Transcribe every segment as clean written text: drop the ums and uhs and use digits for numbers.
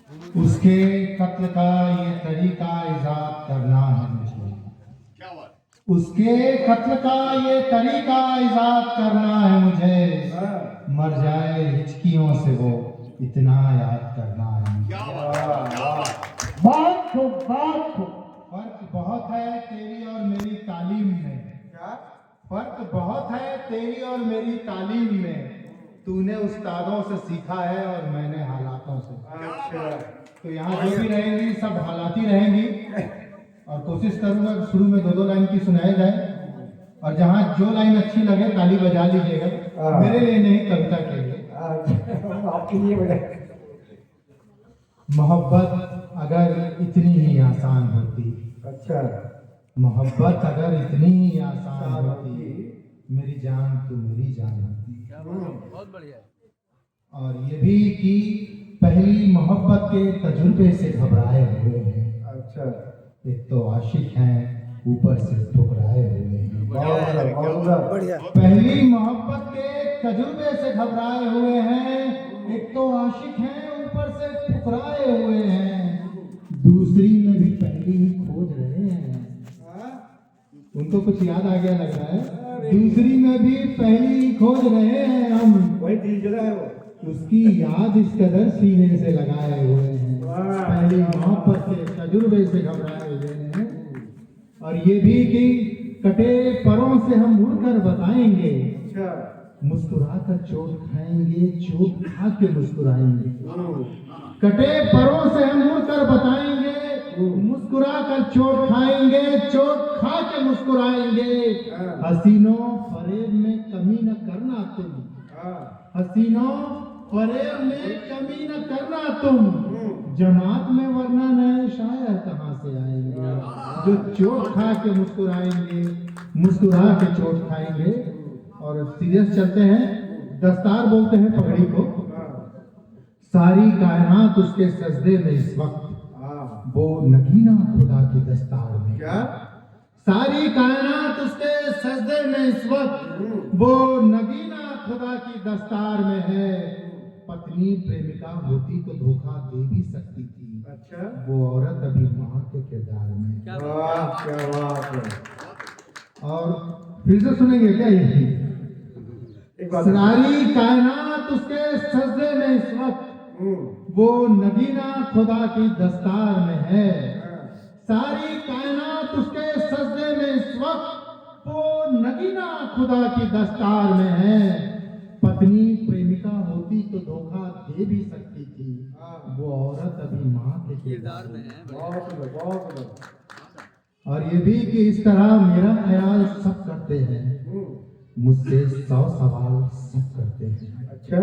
उसके कत्ल का ये तरीका इजाद करना है मुझे। क्या बात? उसके कत्ल का ये तरीका इजाद करना है मुझे। मर जाए हिचकियों से वो इतना याद करना है मुझे। क्या बात? क्या बात? बात खूब फर्क बहुत है तेरी और मेरी तालीम में। क्या? फर्क बहुत है तेरी और मेरी तालीम में। तूने उस्तादों से सीखा है और मैंने हालातों से। अच्छा। तो यहाँ जो भी रहेंगी सब हालाती रहेंगी। और कोशिश करूंगा कि शुरू में 2-2 लाइन की सुनाई जाए और जहाँ जो लाइन अच्छी लगे ताली बजा लीजिएगा। मेरे लिए नहीं, कविता के लिए। आपके लिए बजा। मोहब्बत अगर इतनी ही आसान होती, अच्छा। मोहब्बत अगर इतनी ही आसान होती, मेरी जान तो मेरी जान होती। बहुत बढ़िया। और ये भी कि पहली मोहब्बत के तजुर्बे से घबराए हुए हैं। अच्छा। एक तो आशिक हैं, ऊपर से ठुकराए हुए हैं। बहुत बढ़िया। पहली मोहब्बत के तजुर्बे से घबराए हुए हैं। एक तो आशिक हैं, ऊपर से ठुकराए हुए हैं। दूसरी में भी पहली ही खोज रहे हैं। उनको कुछ याद आ गया लग रहा है। दूसरी में भी पहली ही खोज रहे हैं हम। वही दिल जला है वो। उसकी याद इस कदर सीने से लगाए हुए हैं। पहली मोहब्बत के तजुर्बे से घबराए हुए हैं। और ये भी कि कटे परों से हम मुड़कर बताएंगे। अच्छा। मुस्कुराकर चोट खाएंगे, चोट खा के मुस्कुराएंगे। कटे परों से हम मुड़कर बताएंगे, मुस्कुराकर चोट खाएंगे, चोट खा के मुस्कुराएंगे। हसीनों फरेब में कमी न करना तुम। हसीनों फरेब में कमी न करना तुम। जमात में वरना नए शायर कहाँ से आएंगे जो चोट खा के मुस्कुराएंगे, मुस्कुरा के चोट खाएंगे। और सीरियस चलते हैं, दस्तार बोलते हैं पगड़ी को। सारी कायनात उसके सजदे में इस वक्त, वो नगीना खुदा की दस्तार में। क्या? सारी कायनात उसके सजदे में इस वक्त, वो नगीना खुदा की दस्तार में है। पत्नी प्रेमिका होती तो धोखा दे भी सकती थी। अच्छा। वो औरत अभी माँ के किरदार में। वाह, क्या बात है। और फिर से सुनेंगे क्या ये? एक बात। सारी कायनात उसके सजदे में इस वक्त, वो नगीना खुदा की दस्तार में है। सारी कायनात उसके सजदे में इस वक्त, वो नगीना खुदा की दस्तार में है। पत्नी प्रेमिका होती तो धोखा दे भी सकती थी। वो औरत अभी माँ के किरदार में है। बहुत सुंदर, बहुत सुंदर। और ये भी कि इस तरह मेरा ख्याल सब करते हैं, मुझसे 100 सवाल सब करते हैं। अच्छा।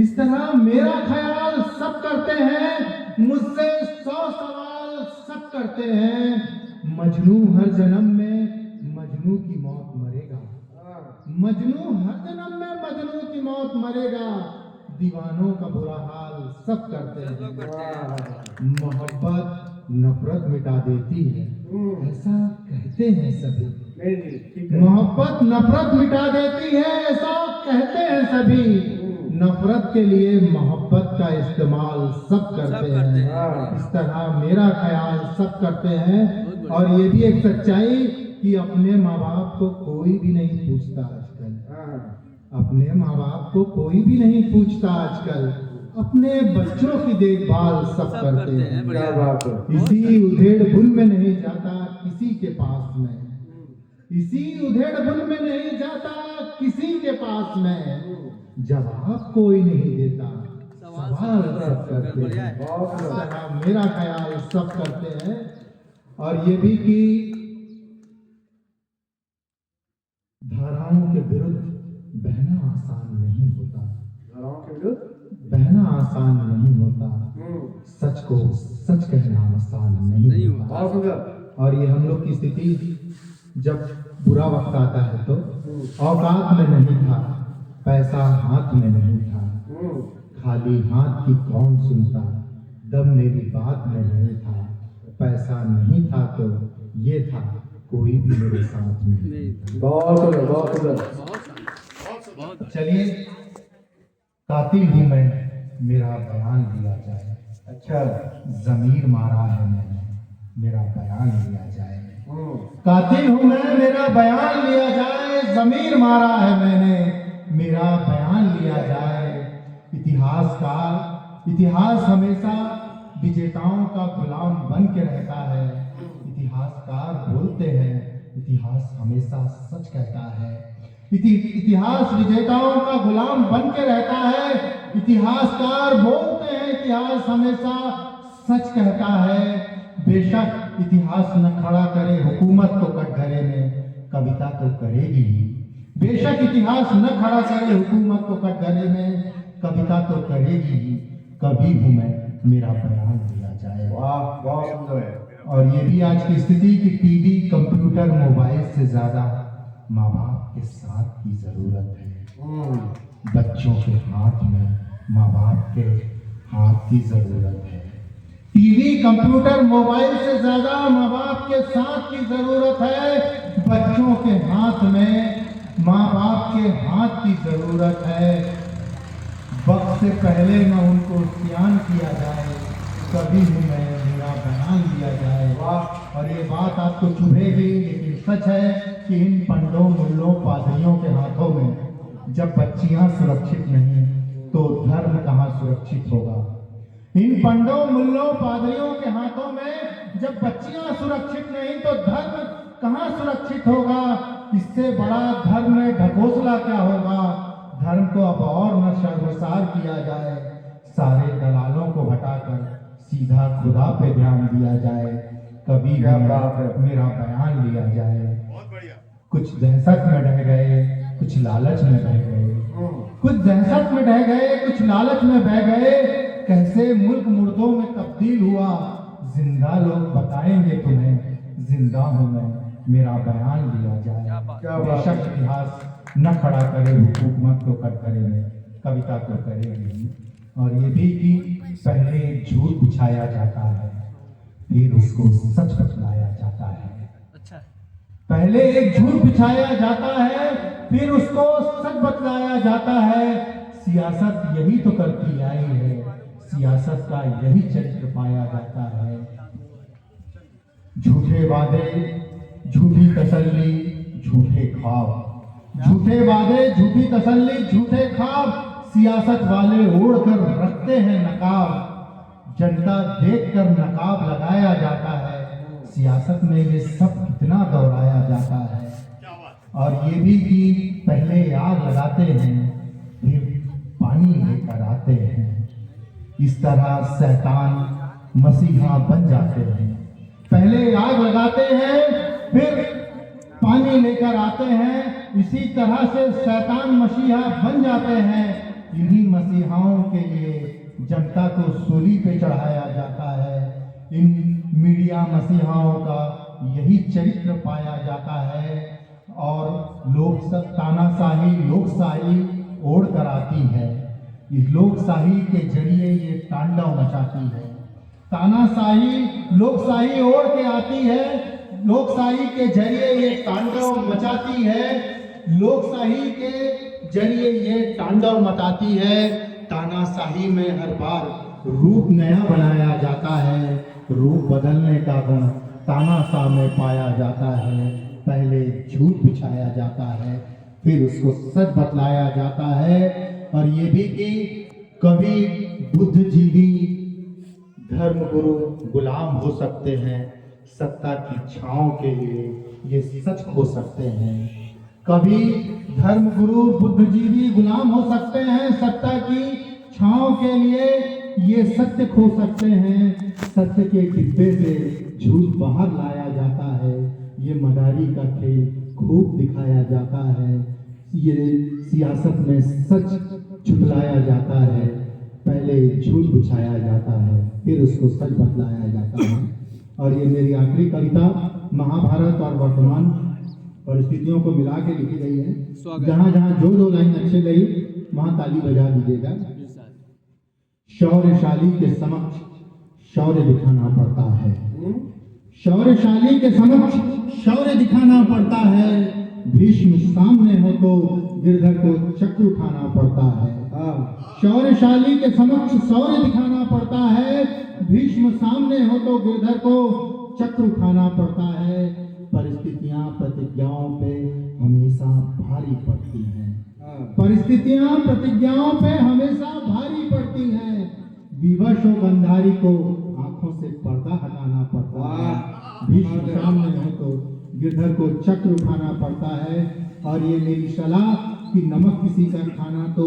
इस तरह मेरा ख्याल सब करते हैं, मुझसे 100 सवाल सब करते हैं। मजनू हर जन्म में मजनू की मौत मरेगा। मजनू हर जन्म में मजनू की मौत मरेगा। दीवानों का बुरा हाल सब करते हैं। मोहब्बत नफरत मिटा देती है, ऐसा कहते हैं सभी। नहीं नहीं, ठीक है। मोहब्बत नफरत मिटा देती है, ऐसा कहते हैं सभी। नफरत के लिए मोहब्बत का इस्तेमाल सब करते हैं। इस तरह मेरा ख्याल सब करते हैं। और ये भी एक सच्चाई कि अपने माँ बाप को कोई भी नहीं पूछता आजकल। अपने माँ बाप को कोई भी नहीं पूछता आजकल। अपने बच्चों की देखभाल सब करते हैं। क्या बात है। इसी उधेड़ बुन में नहीं जाता किसी के पास में। इसी उधेड़ बुन में नहीं जाता किसी के पास में। जवाब कोई नहीं देता, सवाल सब करते हैं। बहुत इस तरह मेरा ख्याल सब करते हैं। और ये भी कि धाराओं के विरुद्ध बहना आसान नहीं होता। धाराओं के विरुद्ध बहना आसान नहीं होता। सच को सच कहना आसान नहीं होता। बहुत सुंदर। और ये हम लोग की स्थिति, जब बुरा वक्त आता है तो औकात में नहीं था, पैसा हाथ में नहीं था। खाली हाथ की कौन सुनता, दम मेरी बात में नहीं था। पैसा नहीं था तो ये था, कोई भी मेरे साथ में नहीं था। बहुत सुंदर, बहुत सुंदर। चलिए, कातिल हूँ मैं, मेरा बयान दिया जाए। अच्छा। अच्छा जमीर मारा है मैंने, मेरा बयान लिया जाए। कातिल हूं मैं, मेरा बयान लिया जाए। जमीर मारा है मैंने, मेरा बयान लिया जाए। इतिहास हमेशा विजेताओं का गुलाम बन के रहता है। इतिहासकार बोलते हैं, इतिहास हमेशा सच कहता है। इतिहास विजेताओं का गुलाम बन के रहता है। इतिहासकार बोलते हैं, इतिहास हमेशा सच कहता है। बेशक इतिहास न खड़ा करे हुकूमत को कटघरे में, कविता तो करेगी ही। बेशक इतिहास न खड़ा करे हुकूमत को कटघरे में, कविता तो करेगी ही। कभी हूं मैं, मेरा बयान लिया जाए। वाह बहुत सुंदर है। और ये भी आज की स्थिति कि टीवी, कंप्यूटर, मोबाइल से ज्यादा माँ बाप के साथ की जरूरत है। बच्चों के हाथ में माँ बाप के हाथ की जरूरत है। टीवी, कंप्यूटर, मोबाइल से ज्यादा माँ बाप के साथ की जरूरत है। बच्चों के हाथ में माँ बाप के हाथ की जरूरत है। वक्त से पहले न उनको सियान किया जाए, कभी भी मैं, मेरा बयान लिया जाए। वाह। और ये बात आपको चुभेगी, लेकिन सच है कि इन पंडों, मुल्लों, पादरियों के हाथों में जब बच्चियां सुरक्षित नहीं, तो धर्म कहाँ सुरक्षित होगा। इन पंडों, मुल्लों, पादरियों के हाथों में जब बच्चियां सुरक्षित नहीं, तो धर्म कहाँ सुरक्षित होगा। इससे बड़ा धर्म में ढकोसला क्या होगा। धर्म को अब और न शर्मसार किया जाए, सारे दलालों को हटाकर सीधा खुदा पे ध्यान दिया जाए। कभी क्या बात है। मेरा बयान लिया जाए। बहुत बढ़िया। कुछ दहशत में ढह गए, कुछ लालच में बह गए। कुछ दहशत में ढह गए, कुछ लालच में बह गए। कैसे मुल्क मुर्दों में तब्दील हुआ, जिंदा लोग बताएंगे तुम्हें। जिंदा हूं मैं, मेरा बयान लिया जाए। बेशक इतिहास न खड़ा करे हुकूमत को कटघरे में, कविता तो करेगी। और ये भी कि पहले झूठ बिछाया जाता है, फिर उसको सच बतलाया जाता है। अच्छा। पहले एक झूठ बिछाया जाता है, फिर उसको सच बतलाया जाता है। सियासत यही तो करती आई है, सियासत का यही चरित्र पाया जाता है। झूठे वादे, झूठी तसल्ली, झूठे ख्वाब। झूठे वादे, झूठी तसल्ली, झूठे ख्वाब। सियासत वाले ओढ़कर रखते हैं नकाब। जनता देखकर नकाब लगाया जाता है। सियासत में ये सब कितना दोहराया जाता है। क्या बात। और ये भी कि पहले आग लगाते हैं, फिर पानी लेकर आते हैं। इस तरह शैतान मसीहा बन जाते हैं। पहले आग लगाते हैं, फिर पानी लेकर आते हैं। इसी तरह से शैतान मसीहा बन जाते हैं। इन्हीं मसीहाओं के लिए जनता को सूली पे चढ़ाया जाता है। इन मीडिया मसीहाओं का यही चरित्र पाया जाता है। और लोक तानाशाही, लोकशाही ओढ़ कर आती है। इस लोकशाही के जरिए ये तांडव मचाती है। तानाशाही, लोकशाही ओढ़ के आती है। लोकशाही के जरिए ये तांडव मचाती है। लोकशाही के जरिए ये तांडव मचाती है। तानाशाही में हर बार रूप नया बनाया जाता है। रूप बदलने का गुण तानाशाह में पाया जाता है। पहले झूठ बिछाया जाता है, फिर उसको सच बतलाया जाता है। और ये भी कि कभी बुद्धिजीवी, धर्मगुरु गुलाम हो सकते हैं, सत्ता की छांव के लिए ये सच खो सकते हैं। कभी धर्मगुरु, बुद्धिजीवी गुलाम हो सकते हैं, सत्ता की छांव के लिए ये सत्य खो सकते हैं। सत्य के डिब्बे से झूठ बाहर लाया जाता है। ये मदारी का खेल खूब दिखाया जाता है। ये सियासत में सच छुपलाया जाता है। पहले झूठ बिछाया जाता है, फिर उसको सच बतलाया जाता है। और ये मेरी आखिरी कविता महाभारत और वर्तमान परिस्थितियों को मिला के लिखी गई है। जहाँ जहाँ जो दो लाइन अच्छे लगी वहाँ ताली बजा दीजिएगा। शौर्यशाली के समक्ष शौर्य दिखाना पड़ता है। शौर्यशाली के समक्ष शौर्य दिखाना पड़ता है। भीष्म सामने हो तो गिरधर को चक्र उठाना पड़ता है। शौर्यशाली के समक्ष शौर्य दिखाना पड़ता है। भीष्म सामने हो तो गिरधर को चक्र उठाना पड़ता है। परिस्थितियां प्रतिज्ञाओं पे हमेशा भारी पड़ती हैं। परिस्थितियां प्रतिज्ञाओं पे हमेशा भारी पड़ती हैं। विवश हो गंधारी को आंखों से पर्दा हटाना पड़ता है। भीष्म सामने हो तो गिरधर को चक्र उठाना पड़ता है। और ये मेरी सलाह कि नमक किसी का खाना तो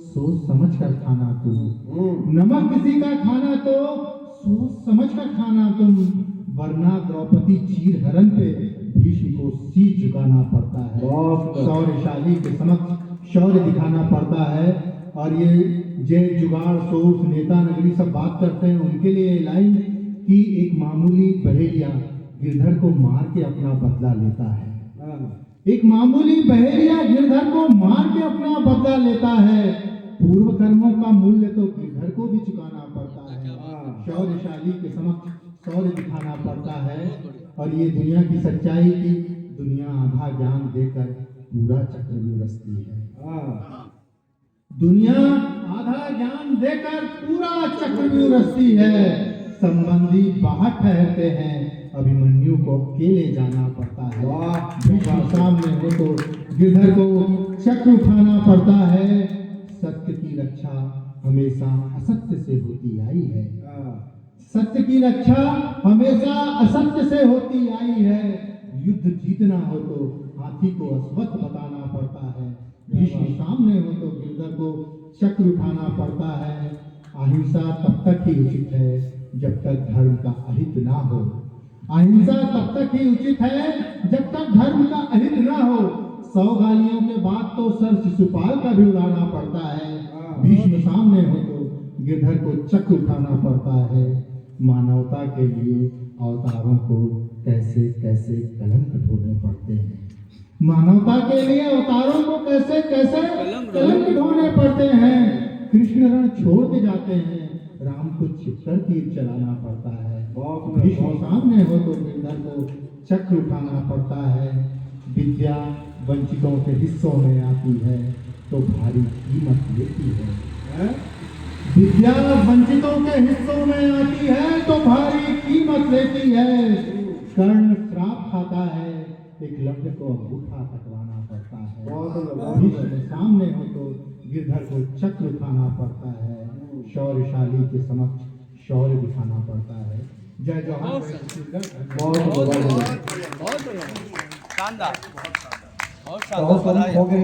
सोच समझ कर खाना तुम, नमक किसी का खाना तो सोच समझ कर खाना तुम, वरना द्रौपदी चीर हरण पे भीष्म को शीश झुकाना पड़ता है। शौर्यशाली के समक्ष शौर्य दिखाना पड़ता है। और ये जय जुगाड़ सोर्स नेता नगरी सब बात करते हैं, उनके लिए लाइन कि एक मामूली बहेलिया गिरधर को मार के अपना बदला लेता है। एक मामूली बहेलिया गिरधर को मार के अपना बदला लेता है। पूर्व कर्मों का मूल्य तो गिरधर को भी चुकाना पड़ता है। शौर्यशाली के समक्ष शौर्य दिखाना पड़ता है। और ये दुनिया की सच्चाई की दुनिया आधा ज्ञान देकर पूरा चक्रव्यूह रचती है। दुनिया आधा ज्ञान देकर पूरा चक्रव्यूह रचती है। संबंधी बाहर ठहरते हैं, अभिमन्यु को अकेले जाना पड़ता है। भीष्म सामने हो तो गिरधर को चक्र उठाना पड़ता है। सत्य की रक्षा हमेशा असत्य से होती आई है। सत्य की रक्षा हमेशा असत्य से होती आई है। युद्ध जीतना हो तो हाथी को अश्वत्थ बताना पड़ता है। भीष्म सामने हो तो गिरधर को चक्र उठाना पड़ता है। अहिंसा तब तक ही उचित है जब तक धर्म का अहित ना हो। अहिंसा तब तक ही उचित है जब तक धर्म का अहित ना हो। 100 गालियों के बाद तो सर शिशुपाल का भी उड़ाना पड़ता है। भीष्म सामने हो तो गिरधर को चक्र उठाना पड़ता है। मानवता के लिए अवतारों को कैसे कैसे कलंक ढोने पड़ते हैं। मानवता के लिए अवतारों को कैसे कैसे कलंक ढोने पड़ते हैं। कृष्ण रण छोड़ के जाते हैं, राम को छिपकर तीर चलाना पड़ता है। भीष्म सामने हो तो गिरधर को चक्र उठाना पड़ता है। विद्या वंचितों के हिस्सों में आती है तो भारी कीमत लेती है। विद्या वंचितों के हिस्सों में आती है तो भारी कीमत लेती है। कर्ण श्राप खाता है, एकलव्य को अंगूठा कटवाना पड़ता है। भीष्म सामने हो तो गिरधर को चक्र उठाना पड़ता है। शौर्यशाली के समक्ष शौर्य दिखाना पड़ता है। जय जवान शानदार, बहुत शानदार, बहुत